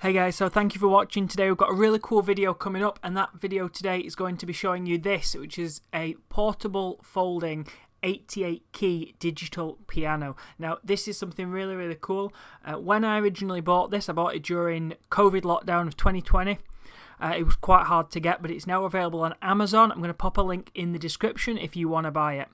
Hey guys, so thank you for watching today. We've got a really cool video coming up, and that video today is going to be showing you this, which is a portable folding 88 key digital piano. Now this is something really cool. When I originally bought this, I bought it during COVID lockdown of 2020. It was quite hard to get, but it's now available on Amazon. I'm going to pop a link in the description if you want to buy it.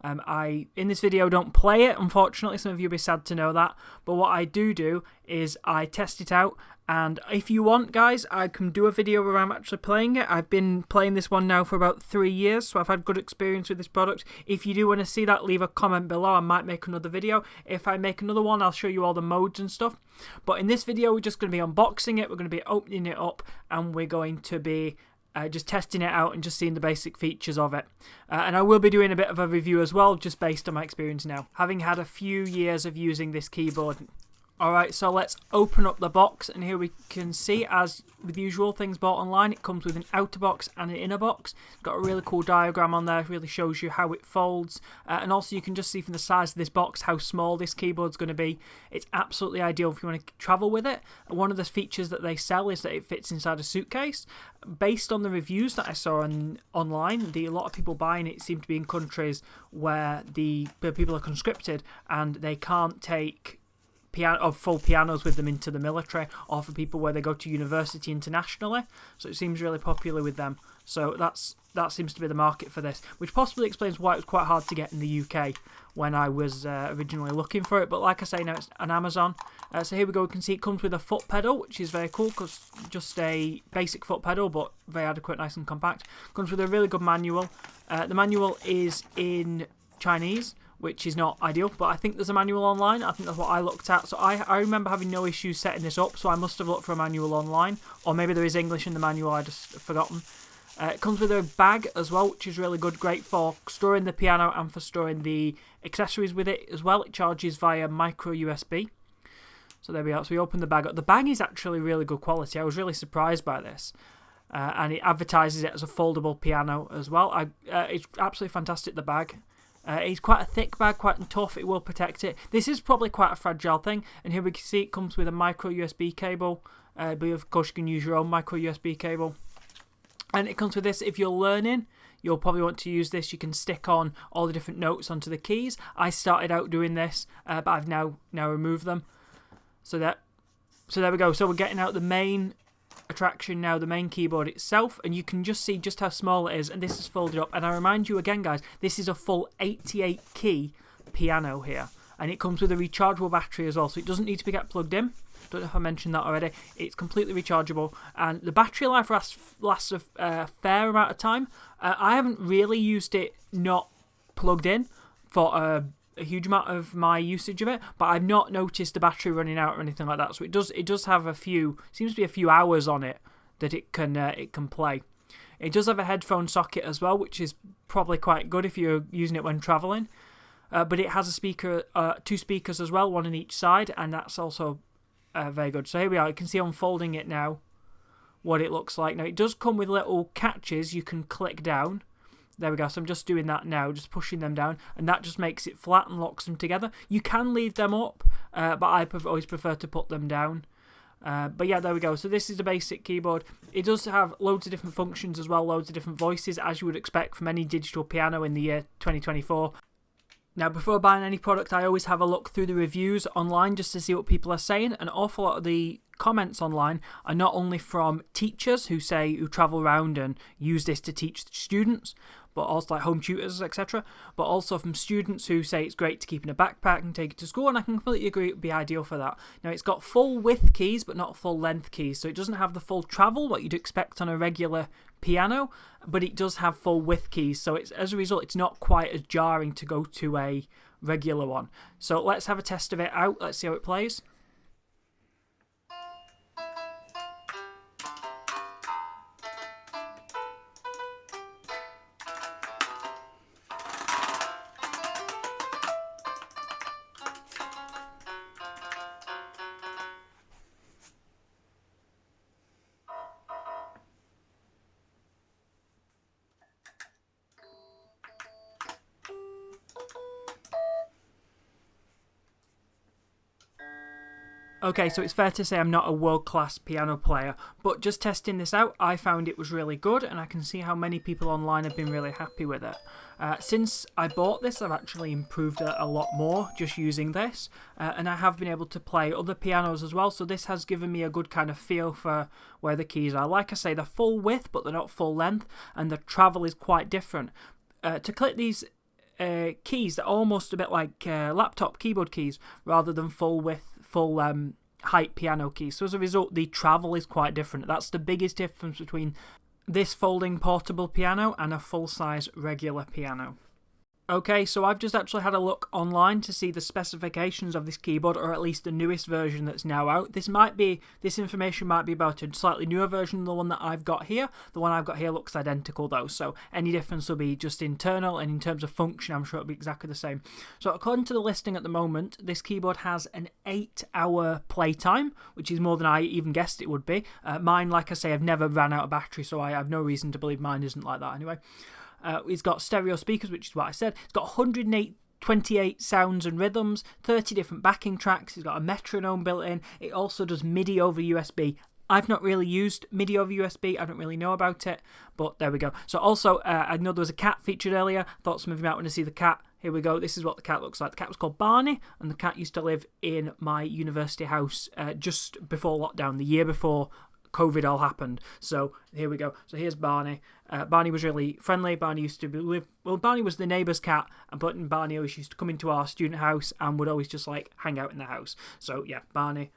I, in this video, don't play it, unfortunately. Some of you will be sad to know that. But what I do is I test it out. And if you want, guys, I can do a video where I'm actually playing it. I've been playing this one now for about 3 years, so I've had good experience with this product. If you do want to see that, leave a comment below. I might make another video. If I make another one, I'll show you all the modes and stuff. But in this video, we're just going to be unboxing it. We're going to be opening it up, and we're going to be just testing it out and just seeing the basic features of it. And I will be doing a bit of a review as well, just based on my experience now, having had a few years of using this keyboard. Alright, so let's open up the box, and here we can see, as with usual things bought online, it comes with an outer box and an inner box. It's got a really cool diagram on there, it really shows you how it folds, and also you can just see from the size of this box how small this keyboard's going to be. It's absolutely ideal if you want to travel with it. One of the features that they sell is that it fits inside a suitcase. Based on the reviews that I saw online, a lot of people buying it seem to be in countries where the people are conscripted and they can't take full pianos with them into the military, or for people where they go to university internationally. So it seems really popular with them. So that seems to be the market for this, which possibly explains why it was quite hard to get in the UK when I was originally looking for it. But like I say, now it's on Amazon. So here we go. We can see it comes with a foot pedal, which is very cool, because just a basic foot pedal, but very adequate, nice and compact. Comes with a really good manual. The manual is in Chinese, which is not ideal, but I think there's a manual online. I think that's what I looked at. So I remember having no issues setting this up, so I must have looked for a manual online, or maybe there is English in the manual, I just forgotten. It comes with a bag as well, which is really good, great for storing the piano and for storing the accessories with it as well. It charges via micro USB. So there we are. So we open the bag up. The bag is actually really good quality. I was really surprised by this. And it advertises it as a foldable piano as well. It's absolutely fantastic, the bag. It's quite a thick bag, quite tough. It will protect it. This is probably quite a fragile thing. And here we can see it comes with a micro USB cable. But of course you can use your own micro USB cable. And it comes with this. If you're learning, you'll probably want to use this. You can stick on all the different notes onto the keys. I started out doing this, but I've now removed them. So there we go. So we're getting out the main attraction now, the main keyboard itself, and you can just see just how small it is, and this is folded up. And I remind you again, guys, this is a full 88 key piano here, and it comes with a rechargeable battery as well, so it doesn't need to get plugged in. Don't know if I mentioned that already. It's completely rechargeable, and the battery life lasts a fair amount of time. I haven't really used it not plugged in for a huge amount of my usage of it, but I've not noticed the battery running out or anything like that. So it does have seems to be a few hours on it that it can play. It does have a headphone socket as well, which is probably quite good if you're using it when traveling. But it has a speaker, 2 speakers as well, one on each side, and that's also very good. So here we are. You can see unfolding it now, what it looks like. Now it does come with little catches you can click down. There we go, so I'm just doing that now, just pushing them down, and that just makes it flat and locks them together. You can leave them up, but I always prefer to put them down. But yeah, there we go. So this is the basic keyboard. It does have loads of different functions as well, loads of different voices, as you would expect from any digital piano in the year 2024. Now, before buying any product, I always have a look through the reviews online just to see what people are saying. An awful lot of the comments online are not only from teachers who travel around and use this to teach students, but also like home tutors, etc. But also from students who say it's great to keep in a backpack and take it to school, and I can completely agree it would be ideal for that. Now, it's got full width keys, but not full length keys, so it doesn't have the full travel, what you'd expect on a regular piano, but it does have full width keys, so as a result, it's not quite as jarring to go to a regular one. So let's have a test of it out. Let's see how it plays. Okay, so it's fair to say I'm not a world-class piano player, but just testing this out, I found it was really good, and I can see how many people online have been really happy with it. Since I bought this, I've actually improved it a lot more just using this, and I have been able to play other pianos as well, so this has given me a good kind of feel for where the keys are. Like I say, they're full width, but they're not full length, and the travel is quite different. To click these keys, they're almost a bit like laptop keyboard keys rather than full width, full height piano keys. So as a result, the travel is quite different. That's the biggest difference between this folding portable piano and a full-size regular piano. Okay, so I've just actually had a look online to see the specifications of this keyboard, or at least the newest version that's now out. This information might be about a slightly newer version than the one that I've got here. The one I've got here looks identical though, so any difference will be just internal, and in terms of function, I'm sure it'll be exactly the same. So according to the listing at the moment, this keyboard has an 8-hour playtime, which is more than I even guessed it would be. Mine, like I say, I've never ran out of battery, so I have no reason to believe mine isn't like that anyway. It's got stereo speakers, which is what I said. It's got 128 sounds and rhythms, 30 different backing tracks. It's got a metronome built in. It also does MIDI over USB. I've not really used MIDI over USB. I don't really know about it, but there we go. So also, I know there was a cat featured earlier. Thought some of you might want to see the cat. Here we go. This is what the cat looks like. The cat was called Barney, and the cat used to live in my university house just before lockdown, the year before COVID all happened. So here we go. So here's Barney. Barney was really friendly. Barney used to live. Well, Barney was the neighbour's cat, and Barney always used to come into our student house and would always just like hang out in the house. So yeah, Barney.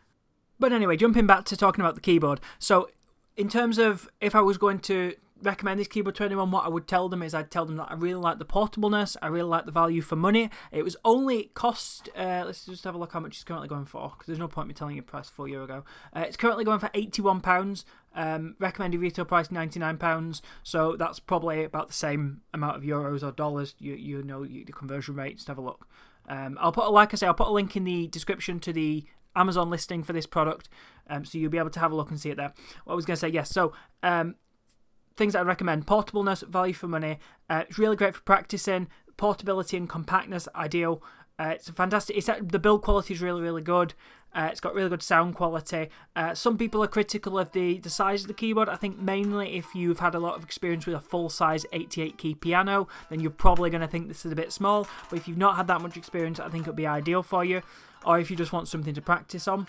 But anyway, jumping back to talking about the keyboard. So in terms of if I was going to recommend this keyboard to anyone, what I would tell them is I'd tell them that I really like the portableness, I really like the value for money. It was only cost, let's just have a look how much it's currently going for, because there's no point in me telling you the price 4 years ago. It's currently going for £81, recommended retail price £99, so that's probably about the same amount of euros or dollars, you know the conversion rate. Just have a look. I'll put a link in the description to the Amazon listing for this product, so you'll be able to have a look and see it there. What I was going to say, yes, so things that I recommend: portableness, value for money. It's really great for practicing. Portability and compactness, ideal. It's fantastic. The build quality is really, really good. It's got really good sound quality. Some people are critical of the size of the keyboard. I think mainly if you've had a lot of experience with a full-size 88-key piano, then you're probably going to think this is a bit small. But if you've not had that much experience, I think it'll be ideal for you. Or if you just want something to practice on.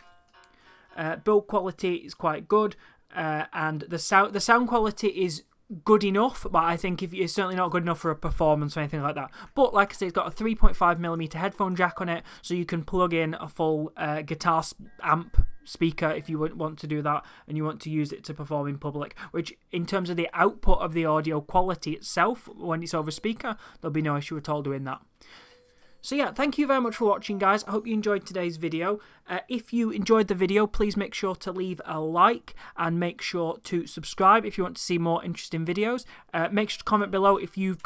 Build quality is quite good. And the sound quality is good enough, but I think if it's certainly not good enough for a performance or anything like that. But like I say, it's got a 3.5mm headphone jack on it, so you can plug in a full guitar amp speaker if you want to do that and you want to use it to perform in public, which in terms of the output of the audio quality itself, when it's over speaker, there'll be no issue at all doing that. So yeah, thank you very much for watching, guys. I hope you enjoyed today's video. If you enjoyed the video, please make sure to leave a like and make sure to subscribe if you want to see more interesting videos. Make sure to comment below if you've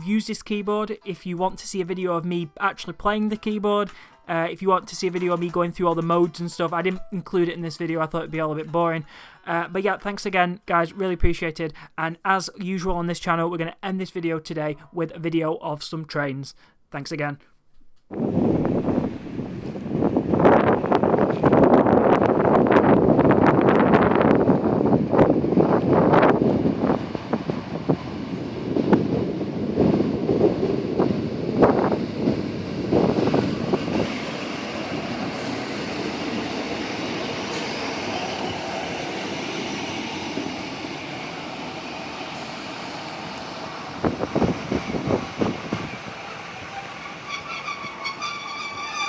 used this keyboard, if you want to see a video of me actually playing the keyboard, if you want to see a video of me going through all the modes and stuff. I didn't include it in this video. I thought it'd be all a bit boring. But yeah, thanks again, guys. Really appreciated. And as usual on this channel, we're going to end this video today with a video of some trains. Thanks again.